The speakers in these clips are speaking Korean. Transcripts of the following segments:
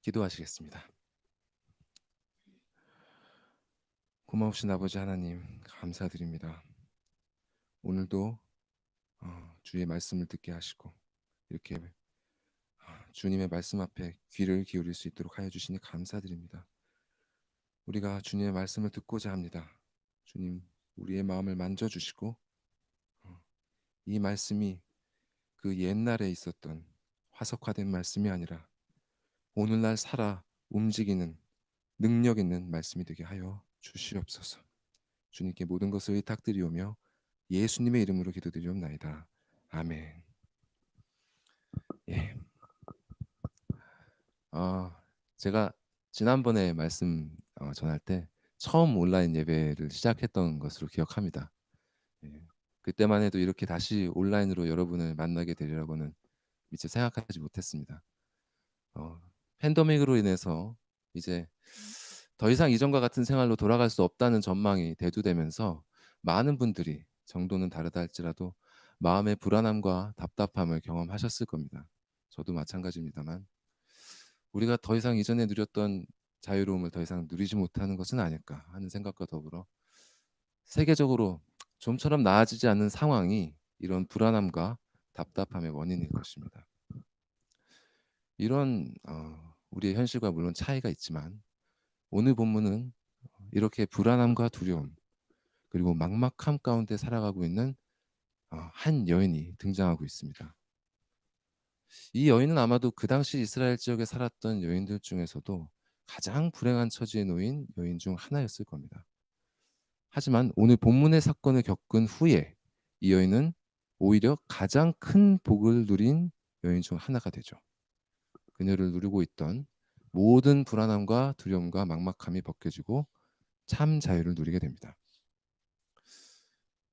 기도하시겠습니다. 고마우신 아버지 하나님, 감사드립니다. 오늘도 주의 말씀을 듣게 하시고 이렇게 주님의 말씀 앞에 귀를 기울일 수 있도록 하여 주시니 감사드립니다. 우리가 주님의 말씀을 듣고자 합니다. 주님, 우리의 마음을 만져주시고 이 말씀이 그 옛날에 있었던 화석화된 말씀이 아니라 오늘날 살아 움직이는 능력 있는 말씀이 되게 하여 주시옵소서. 주님께 모든 것을 의탁드리오며 예수님의 이름으로 기도드리옵나이다. 아멘. 예. 제가 지난번에 말씀 전할 때 처음 온라인 예배를 시작했던 것으로 기억합니다. 예. 그때만 해도 이렇게 다시 온라인으로 여러분을 만나게 되리라고는 미처 생각하지 못했습니다. 팬데믹으로 인해서 이제 더 이상 이전과 같은 생활로 돌아갈 수 없다는 전망이 대두되면서 많은 분들이 정도는 다르다 할지라도 마음의 불안함과 답답함을 경험하셨을 겁니다. 저도 마찬가지입니다만 우리가 더 이상 이전에 누렸던 자유로움을 더 이상 누리지 못하는 것은 아닐까 하는 생각과 더불어 세계적으로 좀처럼 나아지지 않는 상황이 이런 불안함과 답답함의 원인일 것입니다. 이런 우리의 현실과 물론 차이가 있지만 오늘 본문은 이렇게 불안함과 두려움 그리고 막막함 가운데 살아가고 있는 한 여인이 등장하고 있습니다. 이 여인은 아마도 그 당시 이스라엘 지역에 살았던 여인들 중에서도 가장 불행한 처지에 놓인 여인 중 하나였을 겁니다. 하지만 오늘 본문의 사건을 겪은 후에 이 여인은 오히려 가장 큰 복을 누린 여인 중 하나가 되죠. 그녀를 누리고 있던 모든 불안함과 두려움과 막막함이 벗겨지고 참 자유를 누리게 됩니다.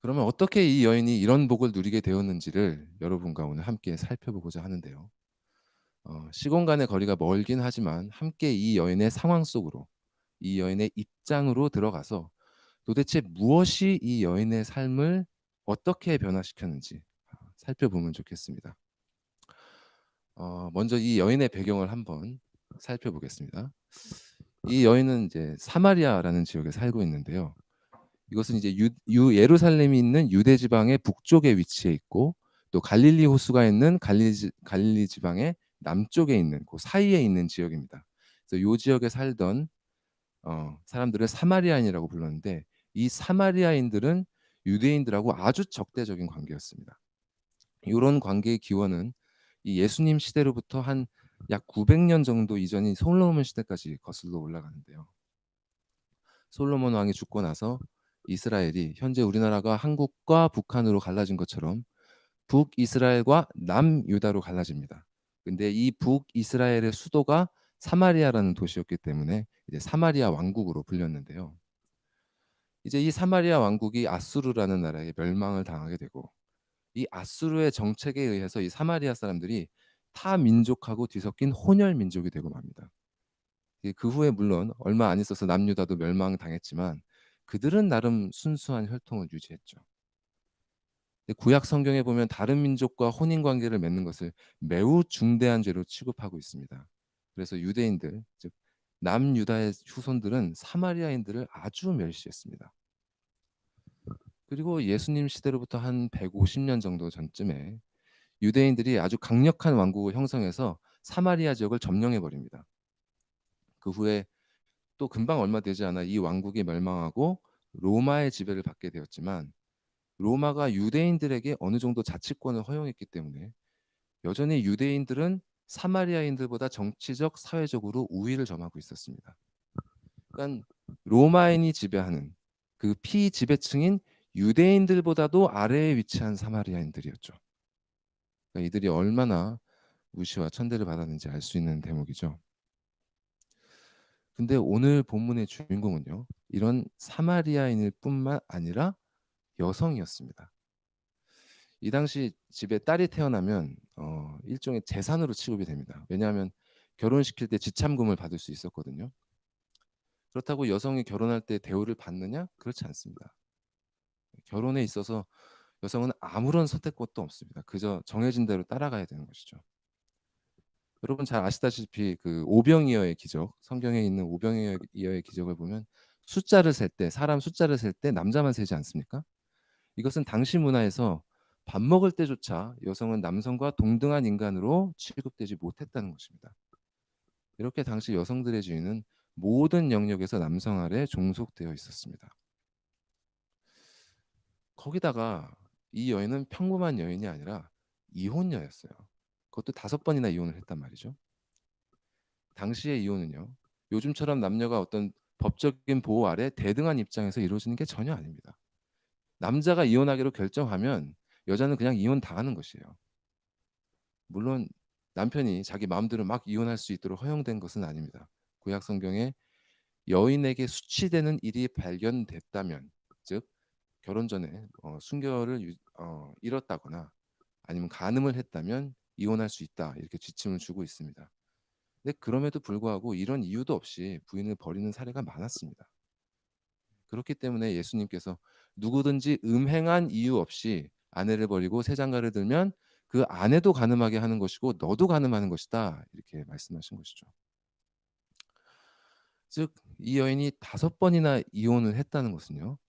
그러면 어떻게 이 여인이 이런 복을 누리게 되었는지를 여러분과 오늘 함께 살펴보고자 하는데요. 시공 간의 거리가 멀긴 하지만 함께 이 여인의 상황 속으로 이 여인의 입장으로 들어가서 도대체 무엇이 이 여인의 삶을 어떻게 변화시켰는지 살펴보면 좋겠습니다. 먼저 이 여인의 배경을 한번 살펴보겠습니다. 이 여인은 이제 사마리아라는 지역에 살고 있는데요. 이것은 이제 예루살렘이 있는 유대 지방의 북쪽에 위치해 있고 또 갈릴리 호수가 있는 갈릴리 지방의 남쪽에 있는 그 사이에 있는 지역입니다. 그래서 이 지역에 살던 사람들을 사마리아인이라고 불렀는데 이 사마리아인들은 유대인들하고 아주 적대적인 관계였습니다. 이런 관계의 기원은 이 예수님 시대로부터 한 약 900년 정도 이전인 솔로몬 시대까지 거슬러 올라가는데요. 솔로몬 왕이 죽고 나서 이스라엘이 현재 우리나라가 한국과 북한으로 갈라진 것처럼 북이스라엘과 남유다로 갈라집니다. 근데 이 북이스라엘의 수도가 사마리아라는 도시였기 때문에 이제 사마리아 왕국으로 불렸는데요. 이제 이 사마리아 왕국이 아수르라는 나라에 멸망을 당하게 되고 이 아수르의 정책에 의해서 이 사마리아 사람들이 타 민족하고 뒤섞인 혼혈 민족이 되고 맙니다. 그 후에 물론 얼마 안 있어서 남유다도 멸망당했지만 그들은 나름 순수한 혈통을 유지했죠. 구약 성경에 보면 다른 민족과 혼인 관계를 맺는 것을 매우 중대한 죄로 취급하고 있습니다. 그래서 유대인들, 즉 남유다의 후손들은 사마리아인들을 아주 멸시했습니다. 그리고 예수님 시대로부터 한 150년 정도 전쯤에 유대인들이 아주 강력한 왕국을 형성해서 사마리아 지역을 점령해 버립니다. 그 후에 또 금방 얼마 되지 않아 이 왕국이 멸망하고 로마의 지배를 받게 되었지만 로마가 유대인들에게 어느 정도 자치권을 허용했기 때문에 여전히 유대인들은 사마리아인들보다 정치적, 사회적으로 우위를 점하고 있었습니다. 그러니까 로마인이 지배하는 그 피지배층인 유대인들보다도 아래에 위치한 사마리아인들이었죠. 그러니까 이들이 얼마나 무시와 천대를 받았는지 알 수 있는 대목이죠. 근데 오늘 본문의 주인공은요. 이런 사마리아인일 뿐만 아니라 여성이었습니다. 이 당시 집에 딸이 태어나면 일종의 재산으로 취급이 됩니다. 왜냐하면 결혼시킬 때 지참금을 받을 수 있었거든요. 그렇다고 여성이 결혼할 때 대우를 받느냐? 그렇지 않습니다. 결혼에 있어서 여성은 아무런 선택권도 없습니다. 그저 정해진 대로 따라가야 되는 것이죠. 여러분 잘 아시다시피 그 오병이어의 기적, 성경에 있는 오병이어의 기적을 보면 숫자를 셀 때, 사람 숫자를 셀 때 남자만 세지 않습니까? 이것은 당시 문화에서 밥 먹을 때조차 여성은 남성과 동등한 인간으로 취급되지 못했다는 것입니다. 이렇게 당시 여성들의 지위는 모든 영역에서 남성 아래 종속되어 있었습니다. 거기다가 이 여인은 평범한 여인이 아니라 이혼녀였어요. 그것도 5번이나 이혼을 했단 말이죠. 당시의 이혼은요, 요즘처럼 남녀가 어떤 법적인 보호 아래 대등한 입장에서 이루어지는 게 전혀 아닙니다. 남자가 이혼하기로 결정하면 여자는 그냥 이혼 당하는 것이에요. 물론 남편이 자기 마음대로 막 이혼할 수 있도록 허용된 것은 아닙니다. 구약 성경에 여인에게 수치되는 일이 발견됐다면, 즉 결혼 전에 순결을 잃었다거나 아니면 간음을 했다면 이혼할 수 있다, 이렇게 지침을 주고 있습니다. 근데 그럼에도 불구하고 이런 이유도 없이 부인을 버리는 사례가 많았습니다. 그렇기 때문에 예수님께서 누구든지 음행한 이유 없이 아내를 버리고 새 장가를 들면 그 아내도 간음하게 하는 것이고 너도 간음하는 것이다, 이렇게 말씀하신 것이죠. 즉 이 여인이 5번이나 이혼을 했다는 것은요,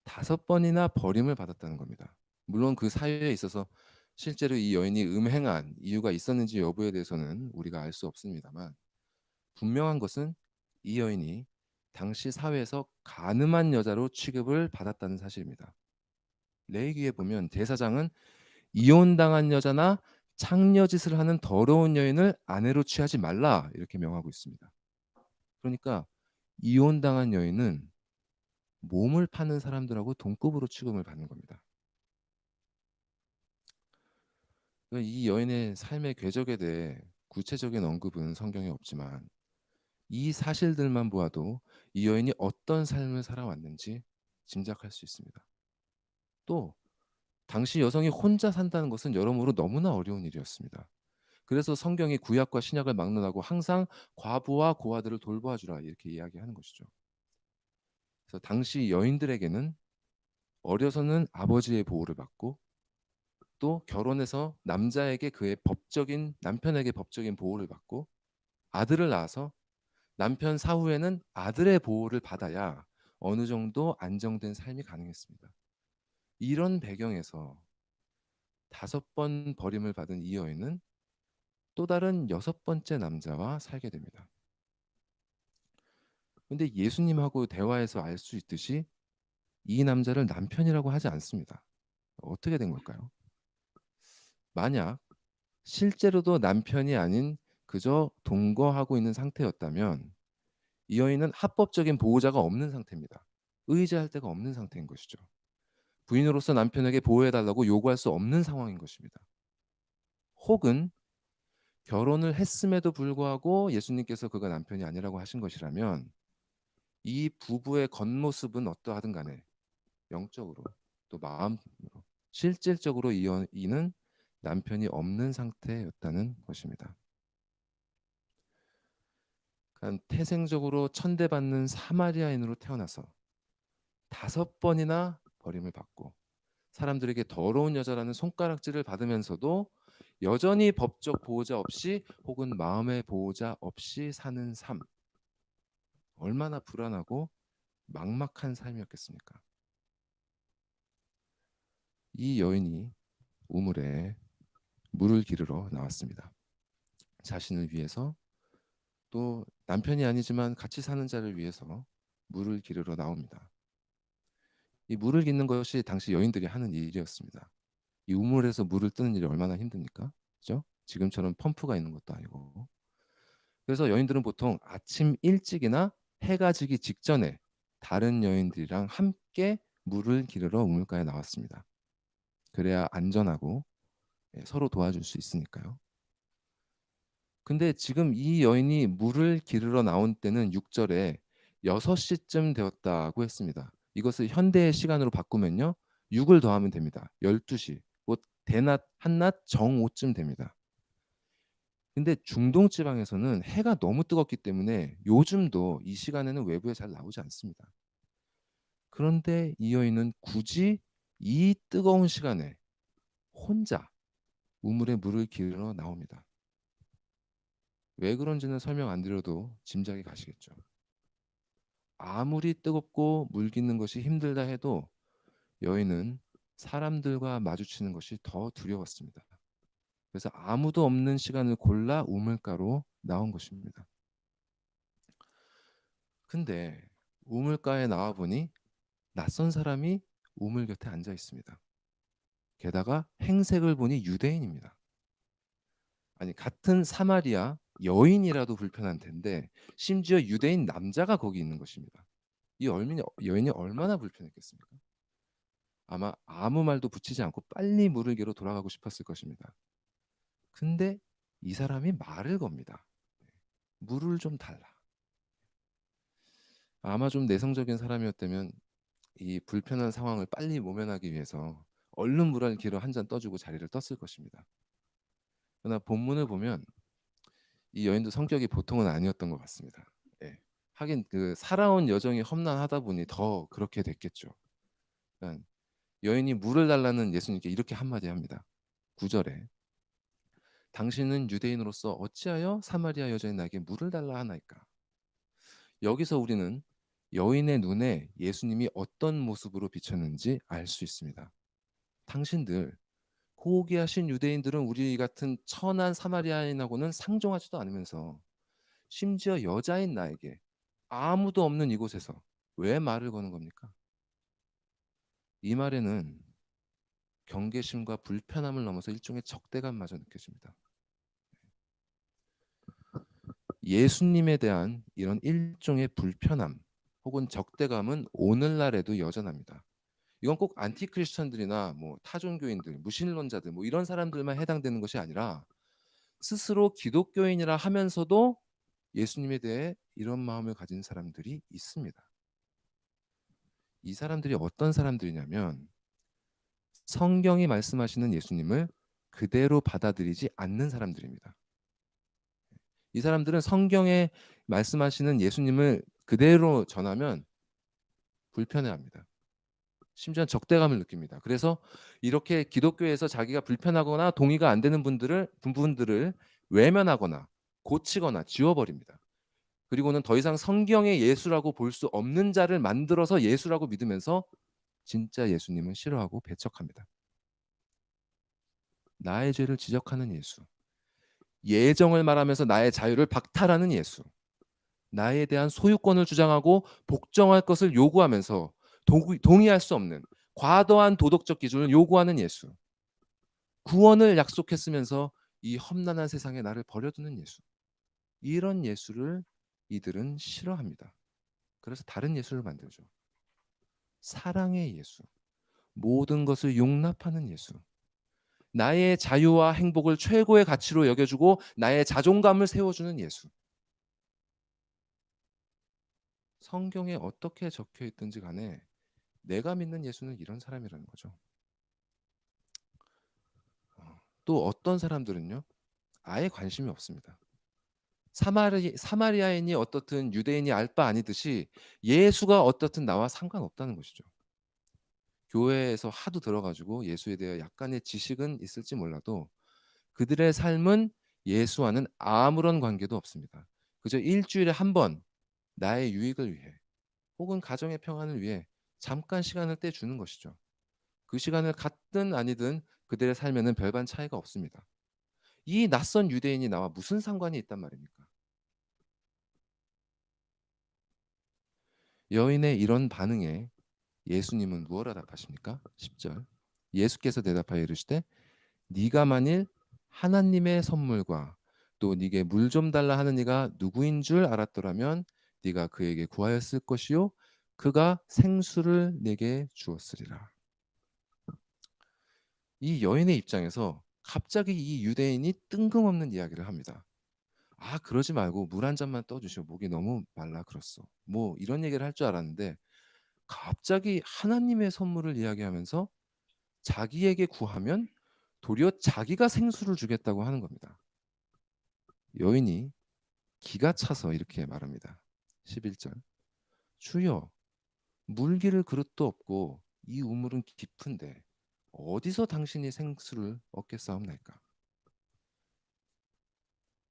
5번이나 버림을 받았다는 겁니다. 물론 그 사유에 있어서 실제로 이 여인이 음행한 이유가 있었는지 여부에 대해서는 우리가 알 수 없습니다만, 분명한 것은 이 여인이 당시 사회에서 간음한 여자로 취급을 받았다는 사실입니다. 레위기에 보면 제사장은 이혼당한 여자나 창녀짓을 하는 더러운 여인을 아내로 취하지 말라, 이렇게 명하고 있습니다. 그러니까 이혼당한 여인은 몸을 파는 사람들하고 동급으로 취급을 받는 겁니다. 그러니까 이 여인의 삶의 궤적에 대해 구체적인 언급은 성경에 없지만 이 사실들만 보아도 이 여인이 어떤 삶을 살아왔는지 짐작할 수 있습니다. 또 당시 여성이 혼자 산다는 것은 여러모로 너무나 어려운 일이었습니다. 그래서 성경이 구약과 신약을 막론하고 항상 과부와 고아들을 돌보아 주라, 이렇게 이야기하는 것이죠. 그래서 당시 여인들에게는 어려서는 아버지의 보호를 받고, 또 결혼해서 남자에게 그의 법적인 남편에게 법적인 보호를 받고, 아들을 낳아서 남편 사후에는 아들의 보호를 받아야 어느 정도 안정된 삶이 가능했습니다. 이런 배경에서 5번 버림을 받은 이 여인은 또 다른 6번째 남자와 살게 됩니다. 근데 예수님하고 대화에서 알 수 있듯이 이 남자를 남편이라고 하지 않습니다. 어떻게 된 걸까요? 만약 실제로도 남편이 아닌 그저 동거하고 있는 상태였다면 이 여인은 합법적인 보호자가 없는 상태입니다. 의지할 데가 없는 상태인 것이죠. 부인으로서 남편에게 보호해달라고 요구할 수 없는 상황인 것입니다. 혹은 결혼을 했음에도 불구하고 예수님께서 그가 남편이 아니라고 하신 것이라면 이 부부의 겉모습은 어떠하든 간에 영적으로 또 마음으로 실질적으로 이는 남편이 없는 상태였다는 것입니다. 그러니까 태생적으로 천대받는 사마리아인으로 태어나서 5번이나 버림을 받고 사람들에게 더러운 여자라는 손가락질을 받으면서도 여전히 법적 보호자 없이 혹은 마음의 보호자 없이 사는 삶, 얼마나 불안하고 막막한 삶이었겠습니까? 이 여인이 우물에 물을 기르러 나왔습니다. 자신을 위해서, 또 남편이 아니지만 같이 사는 자를 위해서 물을 기르러 나옵니다. 이 물을 깃는 것이 당시 여인들이 하는 일이었습니다. 이 우물에서 물을 뜨는 일이 얼마나 힘듭니까? 그죠? 지금처럼 펌프가 있는 것도 아니고. 그래서 여인들은 보통 아침 일찍이나 해가 지기 직전에 다른 여인들이랑 함께 물을 기르러 우물가에 나왔습니다. 그래야 안전하고 서로 도와줄 수 있으니까요. 근데 지금 이 여인이 물을 기르러 나온 때는 6절에 6시쯤 되었다고 했습니다. 이것을 현대의 시간으로 바꾸면요, 6을 더하면 됩니다. 12시, 곧 대낮 한낮 정오쯤 됩니다. 근데 중동 지방에서는 해가 너무 뜨겁기 때문에 요즘도 이 시간에는 외부에 잘 나오지 않습니다. 그런데 이 여인은 굳이 이 뜨거운 시간에 혼자 우물에 물을 기르러 나옵니다. 왜 그런지는 설명 안 드려도 짐작이 가시겠죠. 아무리 뜨겁고 물 깃는 것이 힘들다 해도 여인은 사람들과 마주치는 것이 더 두려웠습니다. 그래서 아무도 없는 시간을 골라 우물가로 나온 것입니다. 근데 우물가에 나와 보니 낯선 사람이 우물 곁에 앉아 있습니다. 게다가 행색을 보니 유대인입니다. 아니, 같은 사마리아 여인이라도 불편한 텐데 심지어 유대인 남자가 거기 있는 것입니다. 이 여인이 얼마나 불편했겠습니까? 아마 아무 말도 붙이지 않고 빨리 물을 개로 돌아가고 싶었을 것입니다. 근데 이 사람이 말을 겁니다. 물을 좀 달라. 아마 좀 내성적인 사람이었다면 이 불편한 상황을 빨리 모면하기 위해서 얼른 물을 개로 한 잔 떠주고 자리를 떴을 것입니다. 그러나 본문을 보면 이 여인도 성격이 보통은 아니었던 것 같습니다. 예. 하긴 그 살아온 여정이 험난하다 보니 더 그렇게 됐겠죠. 그러니까 여인이 물을 달라는 예수님께 이렇게 한마디 합니다. 9절에 당신은 유대인으로서 어찌하여 사마리아 여자인 나에게 물을 달라 하나이까. 여기서 우리는 여인의 눈에 예수님이 어떤 모습으로 비쳤는지 알 수 있습니다. 당신들 고귀하신 유대인들은 우리 같은 천한 사마리아인하고는 상종하지도 않으면서 심지어 여자인 나에게 아무도 없는 이곳에서 왜 말을 거는 겁니까? 이 말에는 경계심과 불편함을 넘어서 일종의 적대감마저 느껴집니다. 예수님에 대한 이런 일종의 불편함 혹은 적대감은 오늘날에도 여전합니다. 이건 꼭 안티크리스천들이나 뭐 타종교인들, 무신론자들 뭐 이런 사람들만 해당되는 것이 아니라 스스로 기독교인이라 하면서도 예수님에 대해 이런 마음을 가진 사람들이 있습니다. 이 사람들이 어떤 사람들이냐면 성경이 말씀하시는 예수님을 그대로 받아들이지 않는 사람들입니다. 이 사람들은 성경에 말씀하시는 예수님을 그대로 전하면 불편해합니다. 심지어 적대감을 느낍니다. 그래서 이렇게 기독교에서 자기가 불편하거나 동의가 안 되는 부분들을 외면하거나 고치거나 지워버립니다. 그리고는 더 이상 성경의 예수라고 볼 수 없는 자를 만들어서 예수라고 믿으면서 진짜 예수님은 싫어하고 배척합니다. 나의 죄를 지적하는 예수, 예정을 말하면서 나의 자유를 박탈하는 예수, 나에 대한 소유권을 주장하고 복종할 것을 요구하면서 동의할 수 없는 과도한 도덕적 기준을 요구하는 예수, 구원을 약속했으면서 이 험난한 세상에 나를 버려두는 예수, 이런 예수를 이들은 싫어합니다. 그래서 다른 예수를 만들죠. 사랑의 예수, 모든 것을 용납하는 예수, 나의 자유와 행복을 최고의 가치로 여겨주고 나의 자존감을 세워주는 예수. 성경에 어떻게 적혀 있든지 간에 내가 믿는 예수는 이런 사람이라는 거죠. 또 어떤 사람들은요, 아예 관심이 없습니다. 사마리아인이 어떻든 유대인이 알 바 아니듯이 예수가 어떻든 나와 상관없다는 것이죠. 교회에서 하도 들어가지고 예수에 대해 약간의 지식은 있을지 몰라도 그들의 삶은 예수와는 아무런 관계도 없습니다. 그저 일주일에 한 번 나의 유익을 위해 혹은 가정의 평안을 위해 잠깐 시간을 떼주는 것이죠. 그 시간을 갖든 아니든 그들의 삶에는 별반 차이가 없습니다. 이 낯선 유대인이 나와 무슨 상관이 있단 말입니까? 여인의 이런 반응에 예수님은 무엇라 답하십니까? 10절. 예수께서 대답하여 이르시되 네가 만일 하나님의 선물과 또 네게 물 좀 달라 하는 이가 누구인 줄 알았더라면 네가 그에게 구하였을 것이요 그가 생수를 네게 주었으리라. 이 여인의 입장에서 갑자기 이 유대인이 뜬금없는 이야기를 합니다. 아, 그러지 말고 물 한 잔만 떠주시오. 목이 너무 말라 그렇소. 뭐 이런 얘기를 할 줄 알았는데 갑자기 하나님의 선물을 이야기하면서 자기에게 구하면 도리어 자기가 생수를 주겠다고 하는 겁니다. 여인이 기가 차서 이렇게 말합니다. 11절. 주여, 물기를 그릇도 없고 이 우물은 깊은데 어디서 당신이 생수를 얻겠사옵나이까?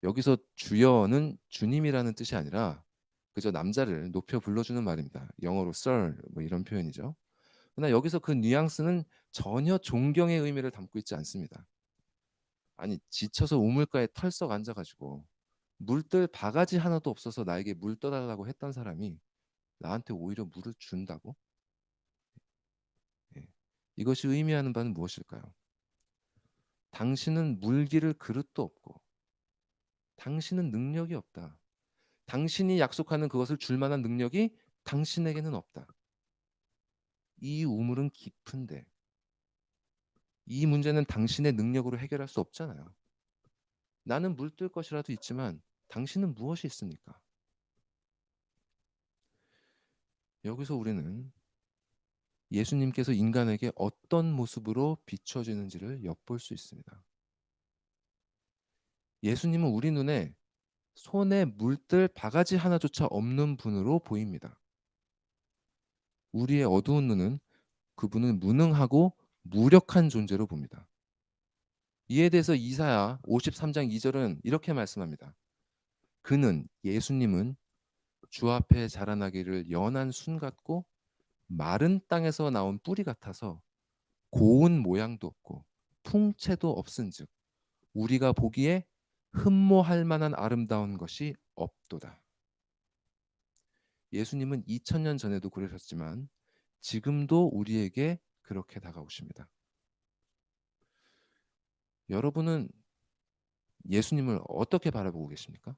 여기서 주여는 주님이라는 뜻이 아니라 그저 남자를 높여 불러주는 말입니다. 영어로 sir 뭐 이런 표현이죠. 그러나 여기서 그 뉘앙스는 전혀 존경의 의미를 담고 있지 않습니다. 아니 지쳐서 우물가에 털썩 앉아가지고 물뜰 바가지 하나도 없어서 나에게 물 떠달라고 했던 사람이 나한테 오히려 물을 준다고? 예. 이것이 의미하는 바는 무엇일까요? 당신은 물기를 그릇도 없고 당신은 능력이 없다. 당신이 약속하는 그것을 줄 만한 능력이 당신에게는 없다. 이 우물은 깊은데 이 문제는 당신의 능력으로 해결할 수 없잖아요. 나는 물뜰 것이라도 있지만 당신은 무엇이 있습니까? 여기서 우리는 예수님께서 인간에게 어떤 모습으로 비춰지는지를 엿볼 수 있습니다. 예수님은 우리 눈에 손에 물뜰 바가지 하나조차 없는 분으로 보입니다. 우리의 어두운 눈은 그분은 무능하고 무력한 존재로 봅니다. 이에 대해서 이사야 53장 2절은 이렇게 말씀합니다. 그는 예수님은 주 앞에 자라나기를 연한 순 같고 마른 땅에서 나온 뿌리 같아서 고운 모양도 없고 풍채도 없은즉 우리가 보기에 흠모할 만한 아름다운 것이 없도다. 예수님은 2000년 전에도 그러셨지만 지금도 우리에게 그렇게 다가오십니다. 여러분은 예수님을 어떻게 바라보고 계십니까?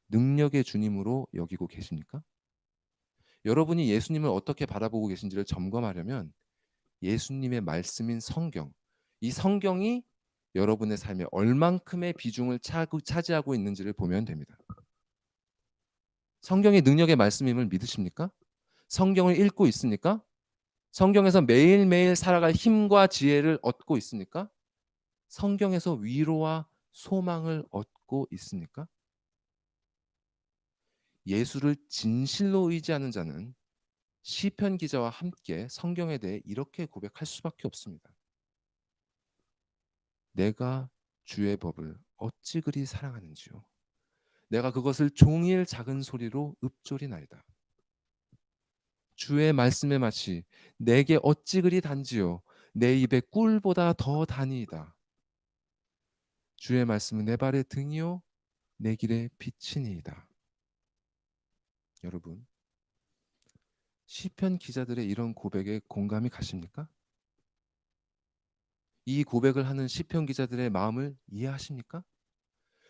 능력의 주님으로 여기고 계십니까? 여러분이 예수님을 어떻게 바라보고 계신지를 점검하려면 예수님의 말씀인 성경, 이 성경이 여러분의 삶에 얼만큼의 비중을 차지하고 있는지를 보면 됩니다. 성경이 능력의 말씀임을 믿으십니까? 성경을 읽고 있습니까? 성경에서 매일매일 살아갈 힘과 지혜를 얻고 있습니까? 성경에서 위로와 소망을 얻고 있습니까? 예수를 진실로 의지하는 자는 시편 기자와 함께 성경에 대해 이렇게 고백할 수밖에 없습니다. 내가 주의 법을 어찌 그리 사랑하는지요. 내가 그것을 종일 작은 소리로 읊조리나이다. 주의 말씀의 맛이 내게 어찌 그리 단지요. 내 입에 꿀보다 더 다니이다. 주의 말씀은 내 발의 등이요 내 길의 빛이니이다. 여러분, 시편 기자들의 이런 고백에 공감이 가십니까? 이 고백을 하는 시편 기자들의 마음을 이해하십니까?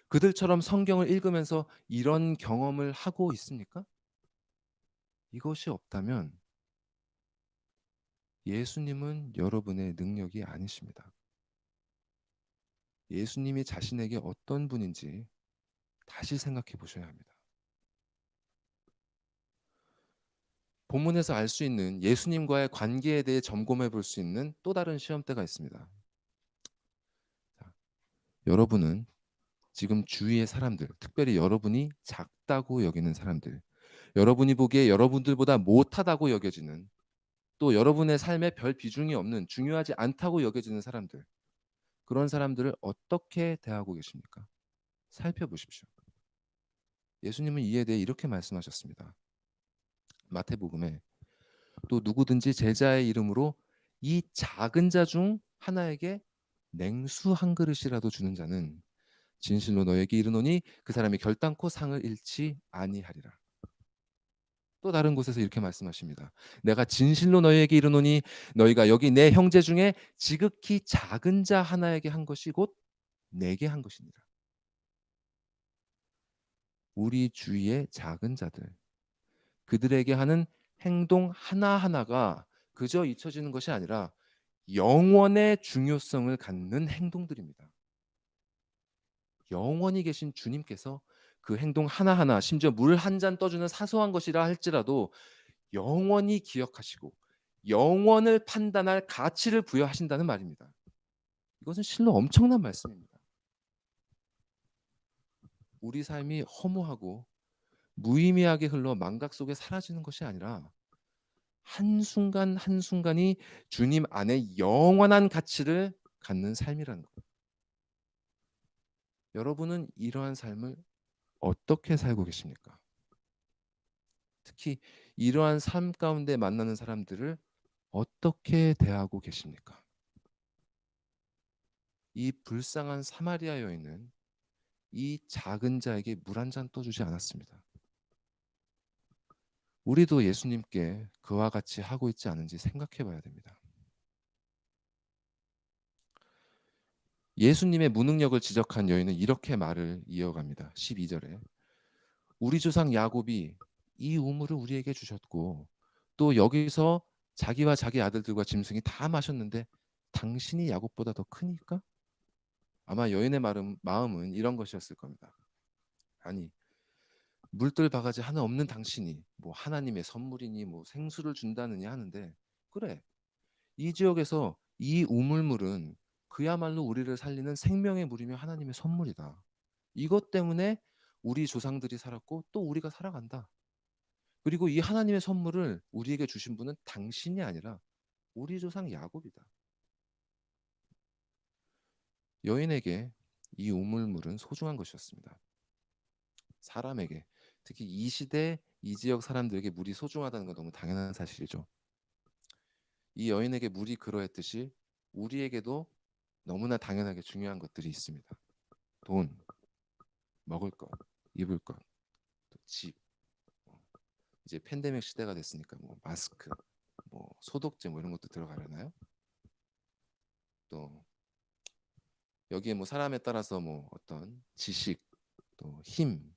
그들처럼 성경을 읽으면서 이런 경험을 하고 있습니까? 이것이 없다면 예수님은 여러분의 능력이 아니십니다. 예수님이 자신에게 어떤 분인지 다시 생각해 보셔야 합니다. 본문에서 알 수 있는 예수님과의 관계에 대해 점검해 볼 수 있는 또 다른 시험대가 있습니다. 자, 여러분은 지금 주위의 사람들, 특별히 여러분이 작다고 여기는 사람들, 여러분이 보기에 여러분들보다 못하다고 여겨지는 또 여러분의 삶에 별 비중이 없는 중요하지 않다고 여겨지는 사람들, 그런 사람들을 어떻게 대하고 계십니까? 살펴보십시오. 예수님은 이에 대해 이렇게 말씀하셨습니다. 마태복음에 또 누구든지 제자의 이름으로 이 작은 자 중 하나에게 냉수 한 그릇이라도 주는 자는 진실로 너에게 이르노니 그 사람이 결단코 상을 잃지 아니하리라. 또 다른 곳에서 이렇게 말씀하십니다. 내가 진실로 너희에게 이르노니 너희가 여기 내 형제 중에 지극히 작은 자 하나에게 한 것이 곧 내게 한 것이니라. 우리 주위의 작은 자들, 그들에게 하는 행동 하나하나가 그저 잊혀지는 것이 아니라 영원의 중요성을 갖는 행동들입니다. 영원히 계신 주님께서 그 행동 하나하나, 심지어 물 한 잔 떠주는 사소한 것이라 할지라도 영원히 기억하시고 영원을 판단할 가치를 부여하신다는 말입니다. 이것은 실로 엄청난 말씀입니다. 우리 삶이 허무하고 무의미하게 흘러 망각 속에 사라지는 것이 아니라 한순간 한순간이 주님 안에 영원한 가치를 갖는 삶이라는 것. 여러분은 이러한 삶을 어떻게 살고 계십니까? 특히 이러한 삶 가운데 만나는 사람들을 어떻게 대하고 계십니까? 이 불쌍한 사마리아 여인은 이 작은 자에게 물 한 잔 떠주지 않았습니다. 우리도 예수님께 그와 같이 하고 있지 않은지 생각해 봐야 됩니다. 예수님의 무능력을 지적한 여인은 이렇게 말을 이어갑니다. 12절에 우리 조상 야곱이 이 우물을 우리에게 주셨고 또 여기서 자기와 자기 아들들과 짐승이 다 마셨는데 당신이 야곱보다 더 크니까? 아마 여인의 마음은 이런 것이었을 겁니다. 아니, 물들 바가지 하나 없는 당신이 뭐 하나님의 선물이니 뭐 생수를 준다느니 하는데, 그래, 이 지역에서 이 우물물은 그야말로 우리를 살리는 생명의 물이며 하나님의 선물이다. 이것 때문에 우리 조상들이 살았고 또 우리가 살아간다. 그리고 이 하나님의 선물을 우리에게 주신 분은 당신이 아니라 우리 조상 야곱이다. 여인에게 이 우물물은 소중한 것이었습니다. 사람에게, 특히 이 시대 이 지역 사람들에게 물이 소중하다는 건 너무 당연한 사실이죠. 이 여인에게 물이 그러했듯이 우리에게도 너무나 당연하게 중요한 것들이 있습니다. 돈, 먹을 것, 입을 것, 또 집. 이제 팬데믹 시대가 됐으니까 뭐 마스크, 뭐 소독제 뭐 이런 것도 들어가려나요? 또 여기에 뭐 사람에 따라서 뭐 어떤 지식, 또 힘,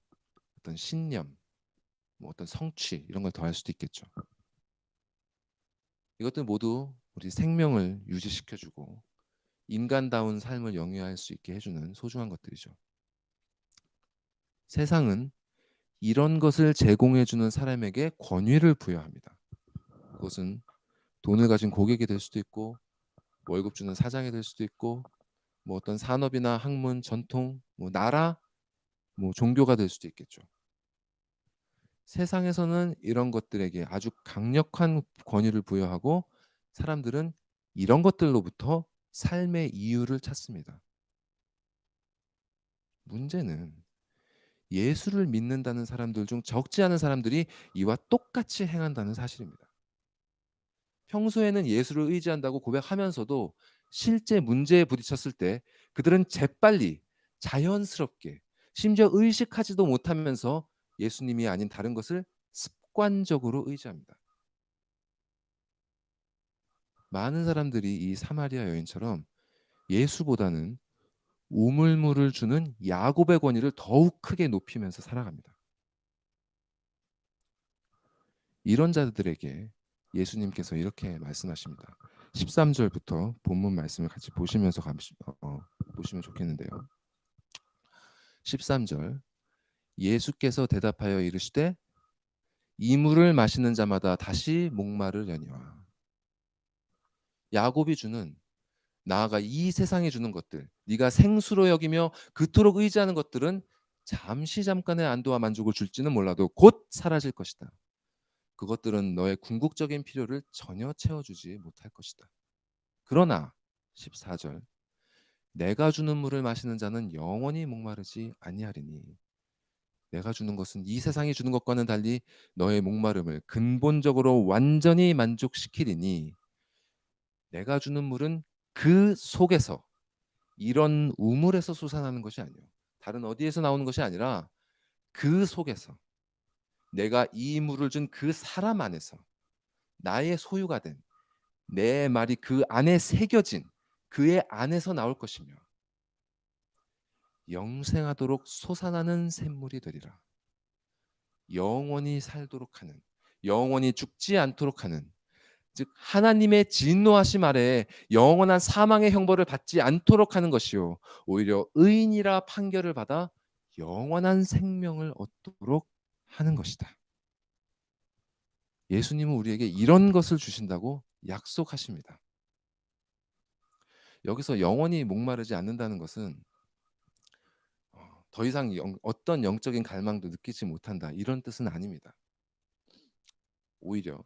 어떤 신념, 뭐 어떤 성취 이런 걸 더할 수도 있겠죠. 이것들 모두 우리 생명을 유지시켜주고 인간다운 삶을 영위할 수 있게 해주는 소중한 것들이죠. 세상은 이런 것을 제공해주는 사람에게 권위를 부여합니다. 그것은 돈을 가진 고객이 될 수도 있고 월급 주는 사장이 될 수도 있고 뭐 어떤 산업이나 학문, 전통, 뭐 나라, 뭐 종교가 될 수도 있겠죠. 세상에서는 이런 것들에게 아주 강력한 권위를 부여하고 사람들은 이런 것들로부터 삶의 이유를 찾습니다. 문제는 예수를 믿는다는 사람들 중 적지 않은 사람들이 이와 똑같이 행한다는 사실입니다. 평소에는 예수를 의지한다고 고백하면서도 실제 문제에 부딪혔을 때 그들은 재빨리 자연스럽게 심지어 의식하지도 못하면서 예수님이 아닌 다른 것을 습관적으로 의지합니다. 많은 사람들이 이 사마리아 여인처럼 예수보다는 우물물을 주는 야곱의 권위를 더욱 크게 높이면서 살아갑니다. 이런 자들에게 예수님께서 이렇게 말씀하십니다. 13절부터 본문 말씀을 같이 보시면서 보시면 좋겠는데요. 13절 예수께서 대답하여 이르시되 이 물을 마시는 자마다 다시 목마르려니와. 야곱이 주는, 나아가 이 세상이 주는 것들, 네가 생수로 여기며 그토록 의지하는 것들은 잠시 잠깐의 안도와 만족을 줄지는 몰라도 곧 사라질 것이다. 그것들은 너의 궁극적인 필요를 전혀 채워주지 못할 것이다. 그러나 14절 내가 주는 물을 마시는 자는 영원히 목마르지 아니하리니 내가 주는 것은 이 세상이 주는 것과는 달리 너의 목마름을 근본적으로 완전히 만족시키리니 내가 주는 물은 그 속에서 이런 우물에서 솟아나는 것이 아니요 다른 어디에서 나오는 것이 아니라 그 속에서 내가 이 물을 준 그 사람 안에서 나의 소유가 된 내 말이 그 안에 새겨진 그의 안에서 나올 것이며 영생하도록 솟아나는 샘물이 되리라. 영원히 살도록 하는, 영원히 죽지 않도록 하는, 즉 하나님의 진노하심 아래 영원한 사망의 형벌을 받지 않도록 하는 것이요 오히려 의인이라 판결을 받아 영원한 생명을 얻도록 하는 것이다. 예수님은 우리에게 이런 것을 주신다고 약속하십니다. 여기서 영원히 목마르지 않는다는 것은 더 이상 어떤 영적인 갈망도 느끼지 못한다 이런 뜻은 아닙니다. 오히려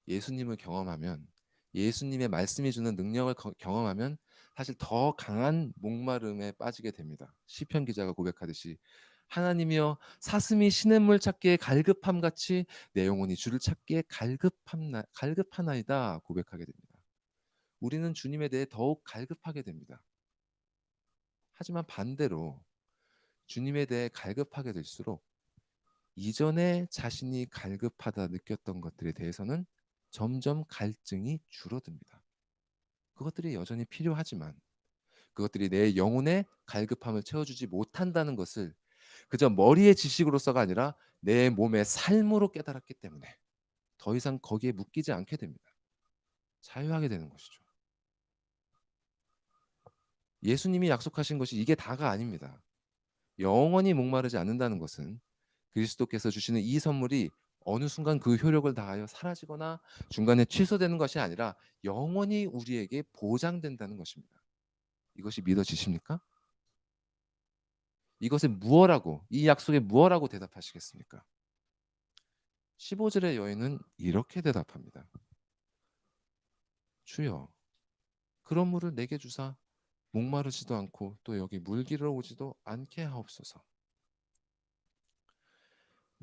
예수님을 경험하면, 예수님의 말씀이 주는 능력을 경험하면 사실 더 강한 목마름에 빠지게 됩니다. 시편 기자가 고백하듯이 하나님이여 사슴이 시냇물 찾기에 갈급함 같이 내 영혼이 주를 찾기에 갈급하나이다 고백하게 됩니다. 우리는 주님에 대해 더욱 갈급하게 됩니다. 하지만 반대로 주님에 대해 갈급하게 될수록 이전에 자신이 갈급하다 느꼈던 것들에 대해서는 점점 갈증이 줄어듭니다. 그것들이 여전히 필요하지만 그것들이 내 영혼의 갈급함을 채워주지 못한다는 것을 그저 머리의 지식으로서가 아니라 내 몸의 삶으로 깨달았기 때문에 더 이상 거기에 묶이지 않게 됩니다. 자유하게 되는 것이죠. 예수님이 약속하신 것이 이게 다가 아닙니다. 영원히 목마르지 않는다는 것은 그리스도께서 주시는 이 선물이 어느 순간 그 효력을 다하여 사라지거나 중간에 취소되는 것이 아니라 영원히 우리에게 보장된다는 것입니다. 이것이 믿어지십니까? 이것에 무엇라고 이 약속에 무엇라고 대답하시겠습니까? 15절의 여인은 이렇게 대답합니다. 주여 그런 물을 내게 주사 목마르지도 않고 또 여기 물 기르러 오지도 않게 하옵소서.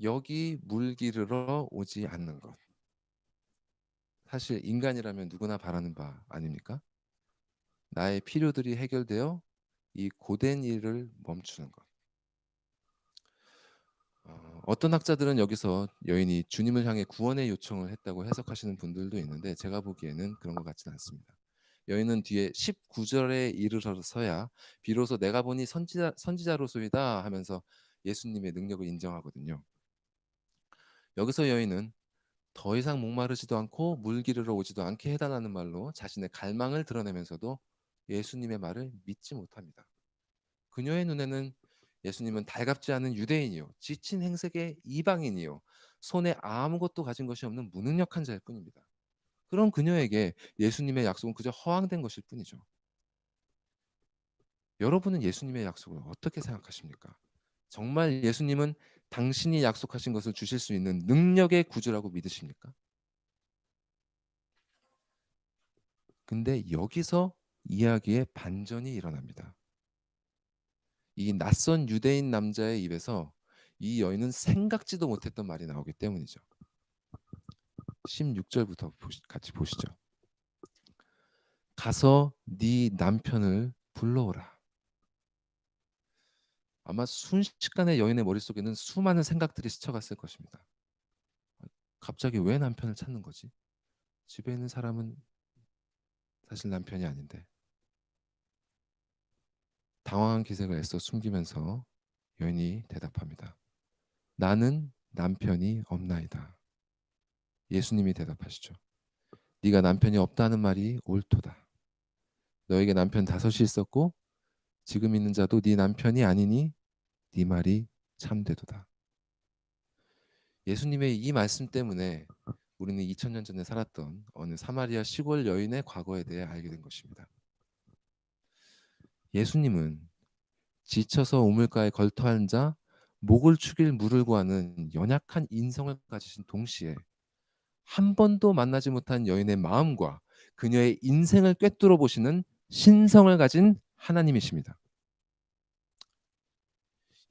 여기 물 기르러 오지 않는 것. 사실 인간이라면 누구나 바라는 바 아닙니까? 나의 필요들이 해결되어 이 고된 일을 멈추는 것. 어떤 학자들은 여기서 여인이 주님을 향해 구원의 요청을 했다고 해석하시는 분들도 있는데 제가 보기에는 그런 것 같지는 않습니다. 여인은 뒤에 19절에 이르러서야 비로소 내가 보니 선지자로소이다 하면서 예수님의 능력을 인정하거든요. 여기서 여인은 더 이상 목마르지도 않고 물 기르러 오지도 않게 해달라는 말로 자신의 갈망을 드러내면서도 예수님의 말을 믿지 못합니다. 그녀의 눈에는 예수님은 달갑지 않은 유대인이요 지친 행색의 이방인이요 손에 아무것도 가진 것이 없는 무능력한 자일 뿐입니다. 그런 그녀에게 예수님의 약속은 그저 허황된 것일 뿐이죠. 여러분은 예수님의 약속을 어떻게 생각하십니까? 정말 예수님은 당신이 약속하신 것을 주실 수 있는 능력의 구주라고 믿으십니까? 근데 여기서 이야기의 반전이 일어납니다. 이 낯선 유대인 남자의 입에서 이 여인은 생각지도 못했던 말이 나오기 때문이죠. 16절부터 같이 보시죠. 가서 네 남편을 불러오라. 아마 순식간에 여인의 머릿속에는 수많은 생각들이 스쳐갔을 것입니다. 갑자기 왜 남편을 찾는 거지? 집에 있는 사람은 사실 남편이 아닌데. 당황한 기색을 애써 숨기면서 여인이 대답합니다. 나는 남편이 없나이다. 예수님이 대답하시죠. 네가 남편이 없다는 말이 옳도다. 너에게 남편 다섯이 있었고 지금 있는 자도 네 남편이 아니니 네 말이 참되도다. 예수님의 이 말씀 때문에 우리는 2000년 전에 살았던 어느 사마리아 시골 여인의 과거에 대해 알게 된 것입니다. 예수님은 지쳐서 우물가에 걸터 앉아 목을 축일 물을 구하는 연약한 인성을 가지신 동시에 한 번도 만나지 못한 여인의 마음과 그녀의 인생을 꿰뚫어 보시는 신성을 가진 하나님이십니다.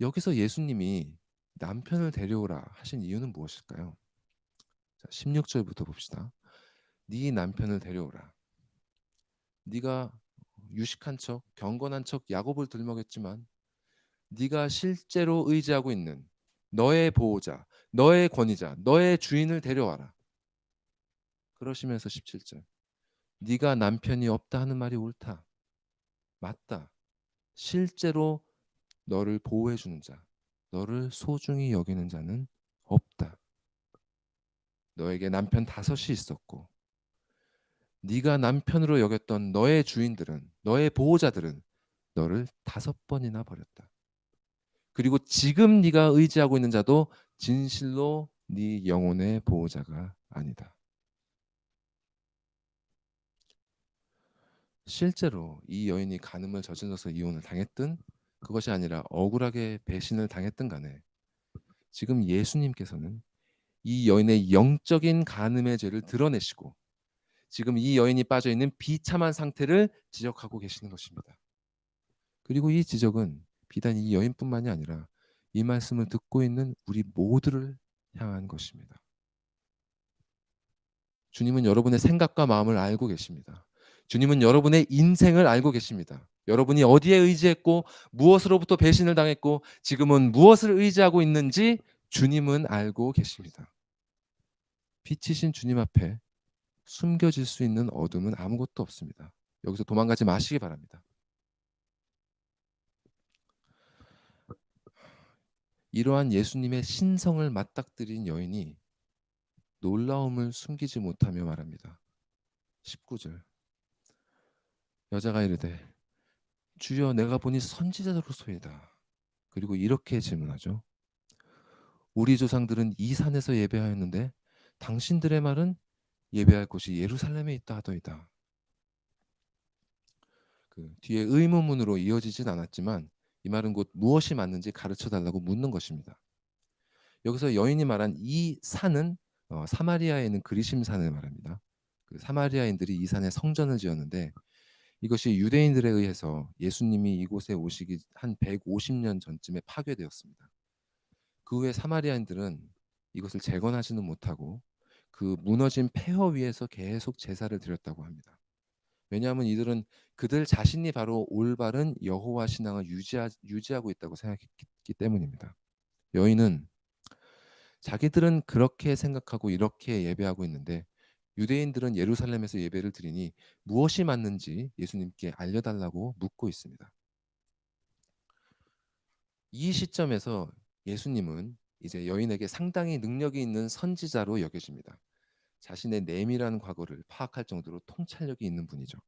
여기서 예수님이 남편을 데려오라 하신 이유는 무엇일까요? 자, 16절부터 봅시다. 네 남편을 데려오라. 네가 유식한 척, 경건한 척 야곱을 들먹였지만 네가 실제로 의지하고 있는 너의 보호자, 너의 권위자, 너의 주인을 데려와라. 그러시면서 17절. 네가 남편이 없다 하는 말이 옳다. 맞다. 실제로 너를 보호해 주는 자, 너를 소중히 여기는 자는 없다. 너에게 남편 다섯이 있었고 네가 남편으로 여겼던 너의 주인들은 너의 보호자들은 너를 5번이나 버렸다. 그리고 지금 네가 의지하고 있는 자도 진실로 네 영혼의 보호자가 아니다. 실제로 이 여인이 간음을 저질러서 이혼을 당했든 그것이 아니라 억울하게 배신을 당했든 간에 지금 예수님께서는 이 여인의 영적인 간음의 죄를 드러내시고 지금 이 여인이 빠져 있는 비참한 상태를 지적하고 계시는 것입니다. 그리고 이 지적은 비단 이 여인뿐만이 아니라 이 말씀을 듣고 있는 우리 모두를 향한 것입니다. 주님은 여러분의 생각과 마음을 알고 계십니다. 주님은 여러분의 인생을 알고 계십니다. 여러분이 어디에 의지했고 무엇으로부터 배신을 당했고 지금은 무엇을 의지하고 있는지 주님은 알고 계십니다. 빛이신 주님 앞에 숨겨질 수 있는 어둠은 아무것도 없습니다. 여기서 도망가지 마시기 바랍니다. 이러한 예수님의 신성을 맞닥뜨린 여인이 놀라움을 숨기지 못하며 말합니다. 19절. 여자가 이르되 주여 내가 보니 선지자로소이다. 그리고 이렇게 질문하죠. 우리 조상들은 이 산에서 예배하였는데 당신들의 말은 예배할 곳이 예루살렘에 있다 하더이다. 그 뒤에 의문문으로 이어지진 않았지만 이 말은 곧 무엇이 맞는지 가르쳐 달라고 묻는 것입니다. 여기서 여인이 말한 이 산은 사마리아에 있는 그리심산을 말합니다. 그 사마리아인들이 이 산에 성전을 지었는데 이것이 유대인들에 의해서 예수님이 이곳에 오시기 한 150년 전쯤에 파괴되었습니다. 그 후에 사마리아인들은 이것을 재건하지는 못하고 그 무너진 폐허 위에서 계속 제사를 드렸다고 합니다. 왜냐하면 이들은 그들 자신이 바로 올바른 여호와 신앙을 유지하고 있다고 생각했기 때문입니다. 여인은 자기들은 그렇게 생각하고 이렇게 예배하고 있는데 유대인들은 예루살렘에서 예배를 드리니 무엇이 맞는지 예수님께 알려달라고 묻고 있습니다. 이 시점에서 예수님은 이제 여인에게 상당히 능력이 있는 선지자로 여겨집니다. 자신의 내밀한 과거를 파악할 정도로 통찰력이 있는 분이죠.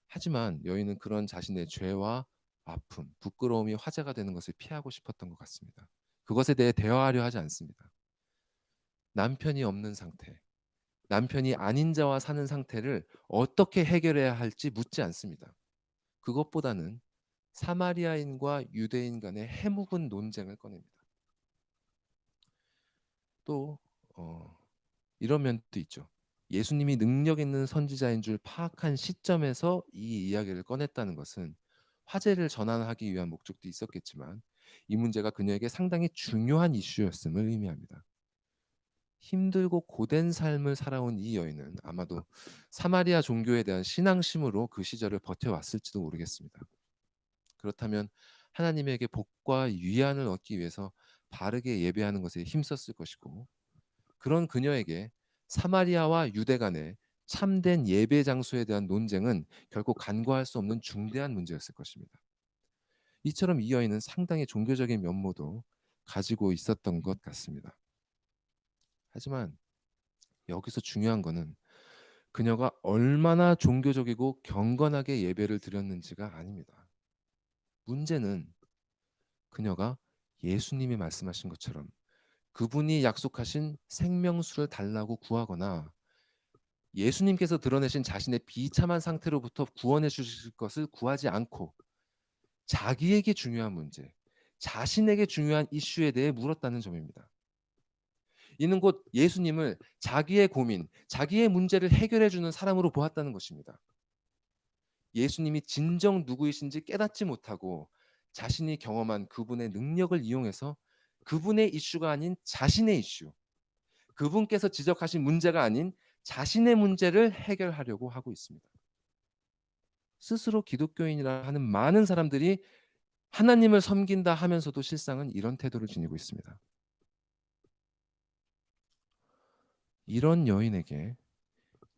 하지만 여인은 그런 자신의 죄와 아픔, 부끄러움이 화제가 되는 것을 피하고 싶었던 것 같습니다. 그것에 대해 대화하려 하지 않습니다. 남편이 없는 상태, 남편이 아닌 자와 사는 상태를 어떻게 해결해야 할지 묻지 않습니다. 그것보다는 사마리아인과 유대인 간의 해묵은 논쟁을 꺼냅니다. 또 이런 면도 있죠. 예수님이 능력 있는 선지자인 줄 파악한 시점에서 이 이야기를 꺼냈다는 것은 화제를 전환하기 위한 목적도 있었겠지만 이 문제가 그녀에게 상당히 중요한 이슈였음을 의미합니다. 힘들고 고된 삶을 살아온 이 여인은 아마도 사마리아 종교에 대한 신앙심으로 그 시절을 버텨왔을지도 모르겠습니다. 그렇다면 하나님에게 복과 위안을 얻기 위해서 바르게 예배하는 것에 힘썼을 것이고 그런 그녀에게 사마리아와 유대 간의 참된 예배 장소에 대한 논쟁은 결코 간과할 수 없는 중대한 문제였을 것입니다. 이처럼 이 여인은 상당히 종교적인 면모도 가지고 있었던 것 같습니다. 하지만 여기서 중요한 것은 그녀가 얼마나 종교적이고 경건하게 예배를 드렸는지가 아닙니다. 문제는 그녀가 예수님이 말씀하신 것처럼 그분이 약속하신 생명수를 달라고 구하거나 예수님께서 드러내신 자신의 비참한 상태로부터 구원해 주실 것을 구하지 않고 자기에게 중요한 문제, 자신에게 중요한 이슈에 대해 물었다는 점입니다. 이는 곧 예수님을 자기의 고민, 자기의 문제를 해결해 주는 사람으로 보았다는 것입니다. 예수님이 진정 누구이신지 깨닫지 못하고 자신이 경험한 그분의 능력을 이용해서 그분의 이슈가 아닌 자신의 이슈, 그분께서 지적하신 문제가 아닌 자신의 문제를 해결하려고 하고 있습니다. 스스로 기독교인이라 하는 많은 사람들이 하나님을 섬긴다 하면서도 실상은 이런 태도를 지니고 있습니다. 이런 여인에게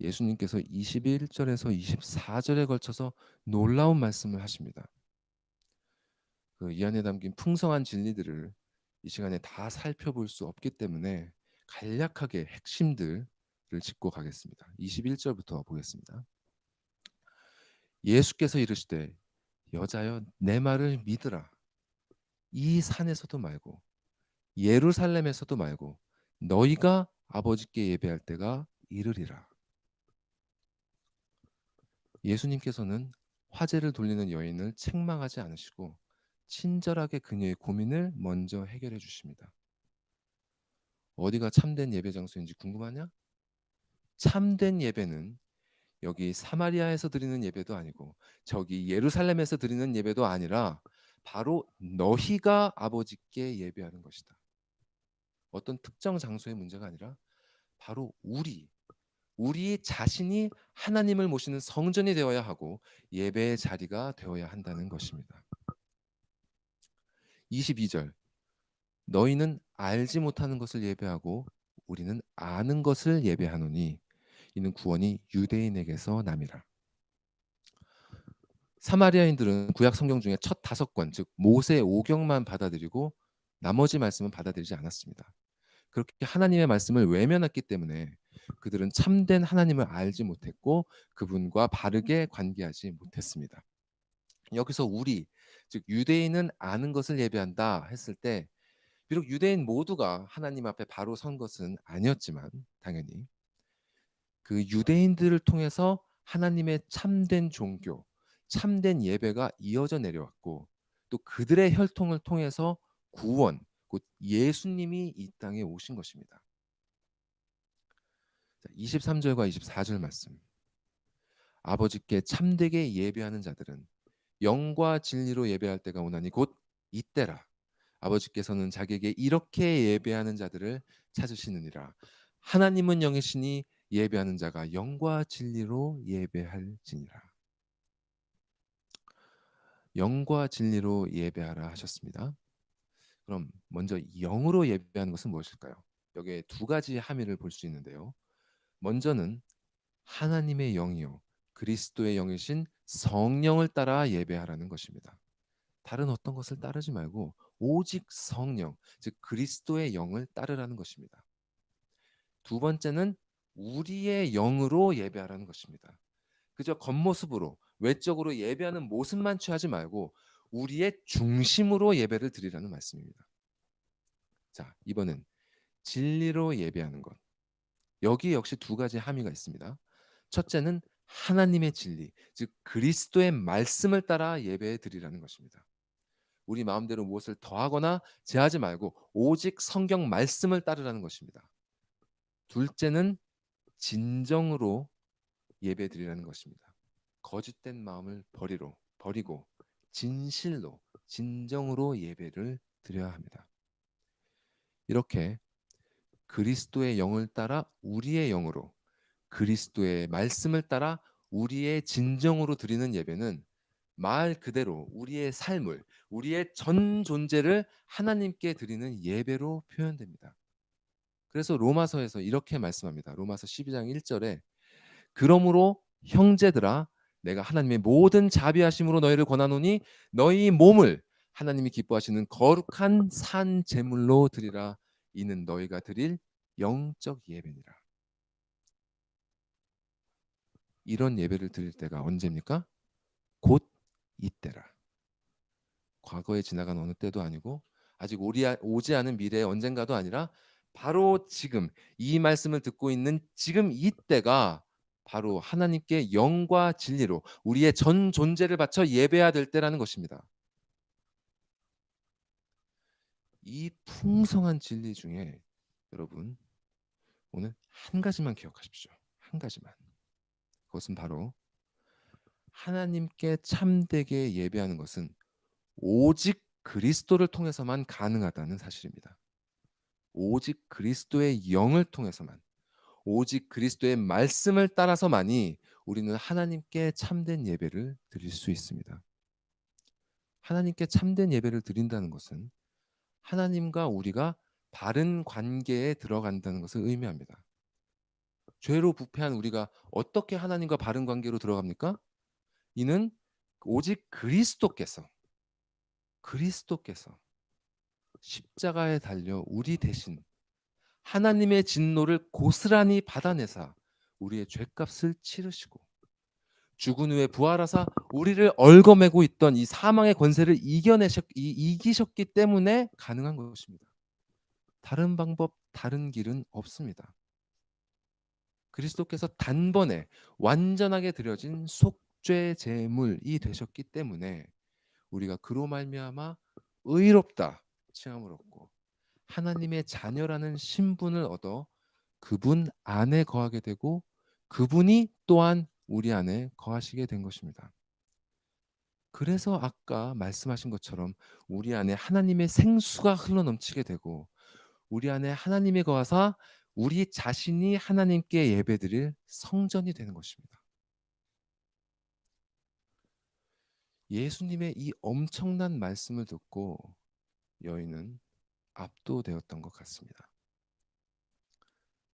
예수님께서 21절에서 24절에 걸쳐서 놀라운 말씀을 하십니다. 이 안에 담긴 풍성한 진리들을 이 시간에 다 살펴볼 수 없기 때문에 간략하게 핵심들을 짚고 가겠습니다. 21절부터 보겠습니다. 예수께서 이르시되 여자여 내 말을 믿으라. 이 산에서도 말고 예루살렘에서도 말고 너희가 아버지께 예배할 때가 이르리라. 예수님께서는 화제를 돌리는 여인을 책망하지 않으시고 친절하게 그녀의 고민을 먼저 해결해 주십니다. 어디가 참된 예배 장소인지 궁금하냐? 참된 예배는 여기 사마리아에서 드리는 예배도 아니고 저기 예루살렘에서 드리는 예배도 아니라 바로 너희가 아버지께 예배하는 것이다. 어떤 특정 장소의 문제가 아니라 바로 우리 자신이 하나님을 모시는 성전이 되어야 하고 예배의 자리가 되어야 한다는 것입니다. 22절 너희는 알지 못하는 것을 예배하고 우리는 아는 것을 예배하노니 이는 구원이 유대인에게서 남이라. 사마리아인들은 구약 성경 중에 첫 5권 즉 모세 오경만 받아들이고 나머지 말씀은 받아들이지 않았습니다. 그렇게 하나님의 말씀을 외면했기 때문에 그들은 참된 하나님을 알지 못했고 그분과 바르게 관계하지 못했습니다. 여기서 우리 즉 유대인은 아는 것을 예배한다 했을 때 비록 유대인 모두가 하나님 앞에 바로 선 것은 아니었지만 당연히 그 유대인들을 통해서 하나님의 참된 종교, 참된 예배가 이어져 내려왔고 또 그들의 혈통을 통해서 구원, 곧 예수님이 이 땅에 오신 것입니다. 23절과 24절 말씀. 아버지께 참되게 예배하는 자들은 영과 진리로 예배할 때가 오나니 곧 이때라. 아버지께서는 자기에게 이렇게 예배하는 자들을 찾으시느니라. 하나님은 영이시니 예배하는 자가 영과 진리로 예배할지니라. 영과 진리로 예배하라 하셨습니다. 그럼 먼저 영으로 예배하는 것은 무엇일까요? 여기에 두 가지 함의를 볼 수 있는데요. 먼저는 하나님의 영이요 그리스도의 영이신 성령을 따라 예배하라는 것입니다. 다른 어떤 것을 따르지 말고 오직 성령, 즉 그리스도의 영을 따르라는 것입니다. 두 번째는 우리의 영으로 예배하라는 것입니다. 그저 겉모습으로 외적으로 예배하는 모습만 취하지 말고 우리의 중심으로 예배를 드리라는 말씀입니다. 자, 이번엔 진리로 예배하는 것. 여기 역시 두 가지 함의가 있습니다. 첫째는 하나님의 진리, 즉 그리스도의 말씀을 따라 예배해 드리라는 것입니다. 우리 마음대로 무엇을 더하거나 제하지 말고 오직 성경 말씀을 따르라는 것입니다. 둘째는 진정으로 예배 드리라는 것입니다. 거짓된 마음을 버리고 진실로 진정으로 예배를 드려야 합니다. 이렇게 그리스도의 영을 따라 우리의 영으로 그리스도의 말씀을 따라 우리의 진정으로 드리는 예배는 말 그대로 우리의 삶을 우리의 전 존재를 하나님께 드리는 예배로 표현됩니다. 그래서 로마서에서 이렇게 말씀합니다. 로마서 12장 1절에 그러므로 형제들아 내가 하나님의 모든 자비하심으로 너희를 권하노니 너희 몸을 하나님이 기뻐하시는 거룩한 산 제물로 드리라 이는 너희가 드릴 영적 예배니라. 이런 예배를 드릴 때가 언제입니까? 곧 이때라. 과거에 지나간 어느 때도 아니고 아직 오지 않은 미래의 언젠가도 아니라 바로 지금 이 말씀을 듣고 있는 지금 이때가 바로 하나님께 영과 진리로 우리의 전 존재를 바쳐 예배해야 될 때라는 것입니다. 이 풍성한 진리 중에 여러분 오늘 한 가지만 기억하십시오. 한 가지만. 그것은 바로 하나님께 참되게 예배하는 것은 오직 그리스도를 통해서만 가능하다는 사실입니다. 오직 그리스도의 영을 통해서만, 오직 그리스도의 말씀을 따라서만이 우리는 하나님께 참된 예배를 드릴 수 있습니다. 하나님께 참된 예배를 드린다는 것은 하나님과 우리가 바른 관계에 들어간다는 것을 의미합니다. 죄로 부패한 우리가 어떻게 하나님과 바른 관계로 들어갑니까? 이는 오직 그리스도께서 십자가에 달려 우리 대신 하나님의 진노를 고스란히 받아내사 우리의 죄값을 치르시고 죽은 후에 부활하사 우리를 얽어매고 있던 이 사망의 권세를 이기셨기 때문에 가능한 것입니다. 다른 방법, 다른 길은 없습니다. 그리스도께서 단번에 완전하게 드려진 속죄 제물이 되셨기 때문에 우리가 그로 말미암아 의롭다 칭함을 얻고 하나님의 자녀라는 신분을 얻어 그분 안에 거하게 되고 그분이 또한 우리 안에 거하시게 된 것입니다. 그래서 아까 말씀하신 것처럼 우리 안에 하나님의 생수가 흘러넘치게 되고 우리 안에 하나님이 거하사 우리 자신이 하나님께 예배드릴 성전이 되는 것입니다. 예수님의 이 엄청난 말씀을 듣고 여인은 압도되었던 것 같습니다.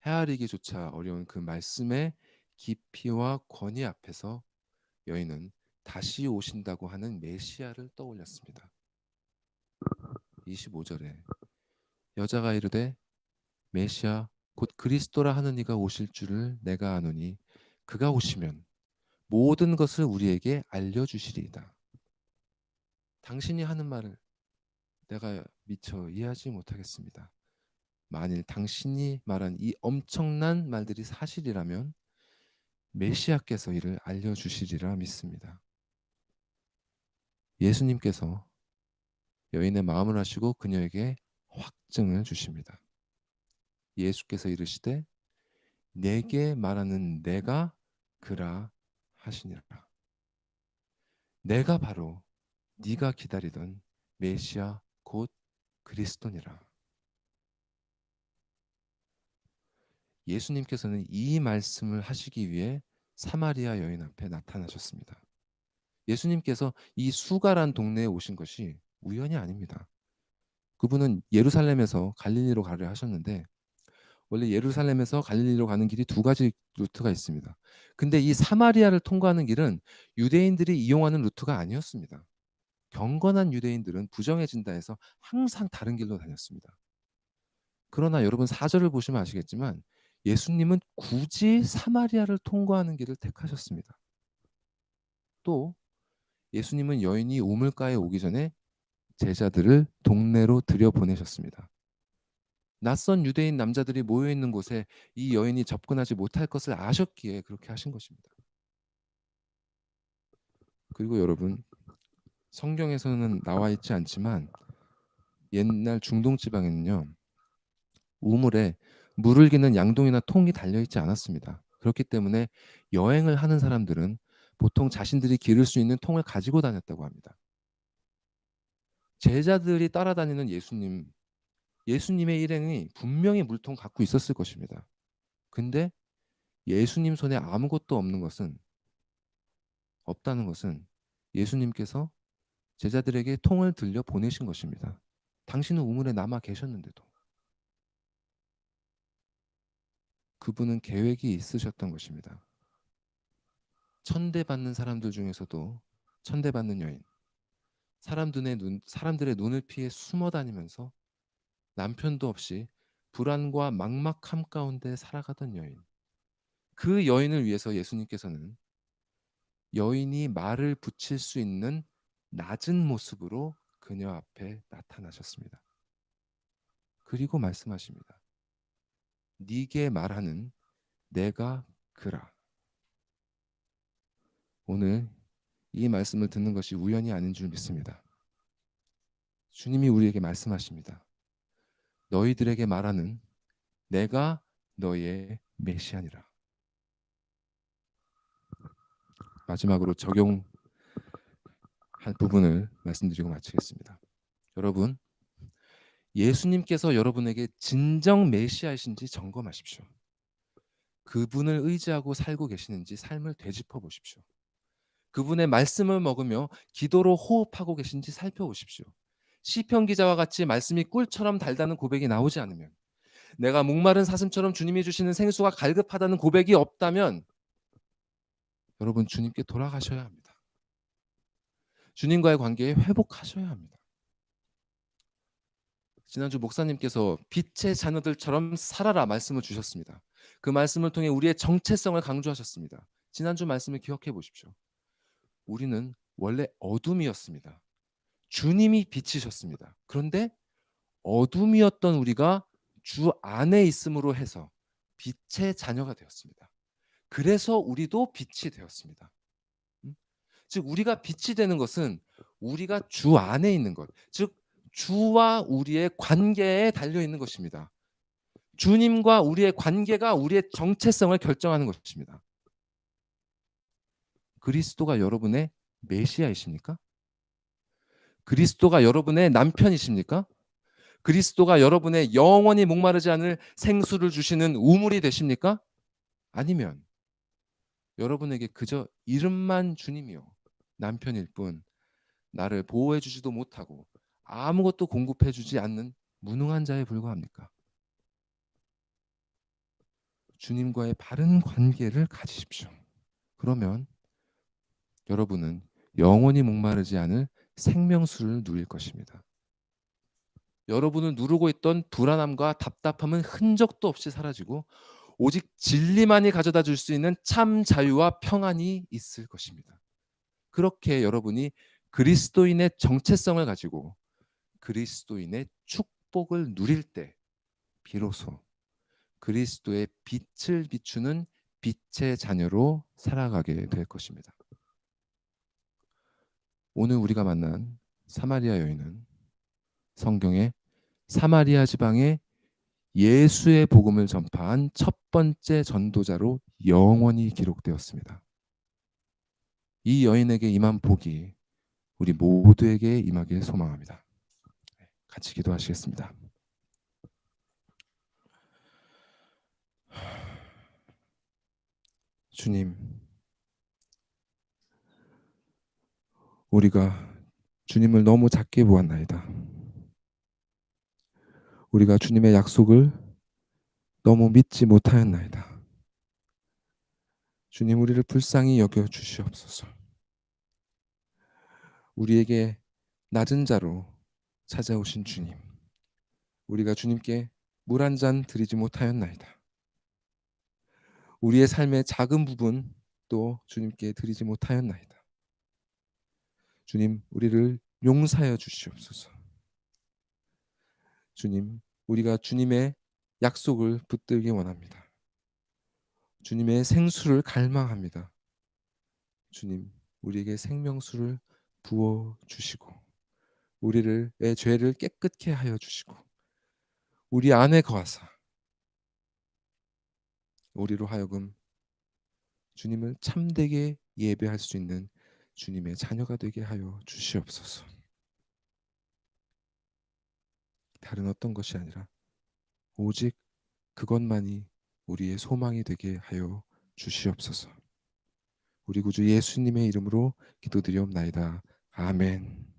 헤아리기조차 어려운 그 말씀의 깊이와 권위 앞에서 여인은 다시 오신다고 하는 메시아를 떠올렸습니다. 25절에 여자가 이르되 메시아 곧 그리스도라 하는 이가 오실 줄을 내가 아노니 그가 오시면 모든 것을 우리에게 알려주시리이다. 당신이 하는 말을 내가 미처 이해하지 못하겠습니다. 만일 당신이 말한 이 엄청난 말들이 사실이라면 메시아께서 이를 알려주시리라 믿습니다. 예수님께서 여인의 마음을 하시고 그녀에게 확증을 주십니다. 예수께서 이르시되 내게 말하는 내가 그라 하시니라. 내가 바로 네가 기다리던 메시아 곧 그리스도니라. 예수님께서는 이 말씀을 하시기 위해 사마리아 여인 앞에 나타나셨습니다. 예수님께서 이 수가란 동네에 오신 것이 우연이 아닙니다. 그분은 예루살렘에서 갈릴리로 가려 하셨는데 원래 예루살렘에서 갈릴리로 가는 길이 두 가지 루트가 있습니다. 근데 이 사마리아를 통과하는 길은 유대인들이 이용하는 루트가 아니었습니다. 경건한 유대인들은 부정해진다 해서 항상 다른 길로 다녔습니다. 그러나 여러분 4절을 보시면 아시겠지만 예수님은 굳이 사마리아를 통과하는 길을 택하셨습니다. 또 예수님은 여인이 우물가에 오기 전에 제자들을 동네로 들여보내셨습니다. 낯선 유대인 남자들이 모여있는 곳에 이 여인이 접근하지 못할 것을 아셨기에 그렇게 하신 것입니다. 그리고 여러분 성경에서는 나와 있지 않지만 옛날 중동 지방에는요 우물에 물을 기는 양동이나 통이 달려있지 않았습니다. 그렇기 때문에 여행을 하는 사람들은 보통 자신들이 기를 수 있는 통을 가지고 다녔다고 합니다. 제자들이 따라다니는 예수님의 일행이 분명히 물통 갖고 있었을 것입니다. 근데 예수님 손에 아무것도 없다는 것은 예수님께서 제자들에게 통을 들려 보내신 것입니다. 당신은 우물에 남아 계셨는데도 그분은 계획이 있으셨던 것입니다. 천대받는 사람들 중에서도 천대받는 여인, 사람들의 눈을 피해 숨어 다니면서 남편도 없이 불안과 막막함 가운데 살아가던 여인. 그 여인을 위해서 예수님께서는 여인이 말을 붙일 수 있는 낮은 모습으로 그녀 앞에 나타나셨습니다. 그리고 말씀하십니다. 네게 말하는 내가 그라. 오늘 이 말씀을 듣는 것이 우연이 아닌 줄 믿습니다. 주님이 우리에게 말씀하십니다. 너희들에게 말하는 내가 너의 메시아니라. 마지막으로 적용할 부분을 말씀드리고 마치겠습니다. 여러분, 예수님께서 여러분에게 진정 메시아이신지 점검하십시오. 그분을 의지하고 살고 계시는지 삶을 되짚어 보십시오. 그분의 말씀을 먹으며 기도로 호흡하고 계신지 살펴보십시오. 시편 기자와 같이 말씀이 꿀처럼 달다는 고백이 나오지 않으면, 내가 목마른 사슴처럼 주님이 주시는 생수가 갈급하다는 고백이 없다면 여러분 주님께 돌아가셔야 합니다. 주님과의 관계에 회복하셔야 합니다. 지난주 목사님께서 빛의 자녀들처럼 살아라 말씀을 주셨습니다. 그 말씀을 통해 우리의 정체성을 강조하셨습니다. 지난주 말씀을 기억해 보십시오. 우리는 원래 어둠이었습니다. 주님이 빛이셨습니다. 그런데 어둠이었던 우리가 주 안에 있음으로 해서 빛의 자녀가 되었습니다. 그래서 우리도 빛이 되었습니다. 즉 우리가 빛이 되는 것은 우리가 주 안에 있는 것, 즉 주와 우리의 관계에 달려 있는 것입니다. 주님과 우리의 관계가 우리의 정체성을 결정하는 것입니다. 그리스도가 여러분의 메시아이십니까? 그리스도가 여러분의 남편이십니까? 그리스도가 여러분의 영원히 목마르지 않을 생수를 주시는 우물이 되십니까? 아니면 여러분에게 그저 이름만 주님이요 남편일 뿐 나를 보호해 주지도 못하고 아무것도 공급해 주지 않는 무능한 자에 불과합니까? 주님과의 바른 관계를 가지십시오. 그러면 여러분은 영원히 목마르지 않을 생명수를 누릴 것입니다. 여러분을 누르고 있던 불안함과 답답함은 흔적도 없이 사라지고 오직 진리만이 가져다 줄 수 있는 참 자유와 평안이 있을 것입니다. 그렇게 여러분이 그리스도인의 정체성을 가지고 그리스도인의 축복을 누릴 때 비로소 그리스도의 빛을 비추는 빛의 자녀로 살아가게 될 것입니다. 오늘 우리가 만난 사마리아 여인은 성경에 사마리아 지방에 예수의 복음을 전파한 첫 번째 전도자로 영원히 기록되었습니다. 이 여인에게 임한 복이 우리 모두에게 임하길 소망합니다. 같이 기도하시겠습니다. 주님, 우리가 주님을 너무 작게 보았나이다. 우리가 주님의 약속을 너무 믿지 못하였나이다. 주님, 우리를 불쌍히 여겨 주시옵소서. 우리에게 낮은 자로 찾아오신 주님, 우리가 주님께 물 한 잔 드리지 못하였나이다. 우리의 삶의 작은 부분도 주님께 드리지 못하였나이다. 주님, 우리를 용서하여 주시옵소서. 주님, 우리가 주님의 약속을 붙들기 원합니다. 주님의 생수를 갈망합니다. 주님, 우리에게 생명수를 부어 주시고 우리를 의 죄를 깨끗게 하여 주시고 우리 안에 거하사 우리로 하여금 주님을 참되게 예배할 수 있는 주님의 자녀가 되게 하여 주시옵소서. 다른 어떤 것이 아니라 오직 그것만이 우리의 소망이 되게 하여 주시옵소서. 우리 구주 예수님의 이름으로 기도드리옵나이다. 아멘.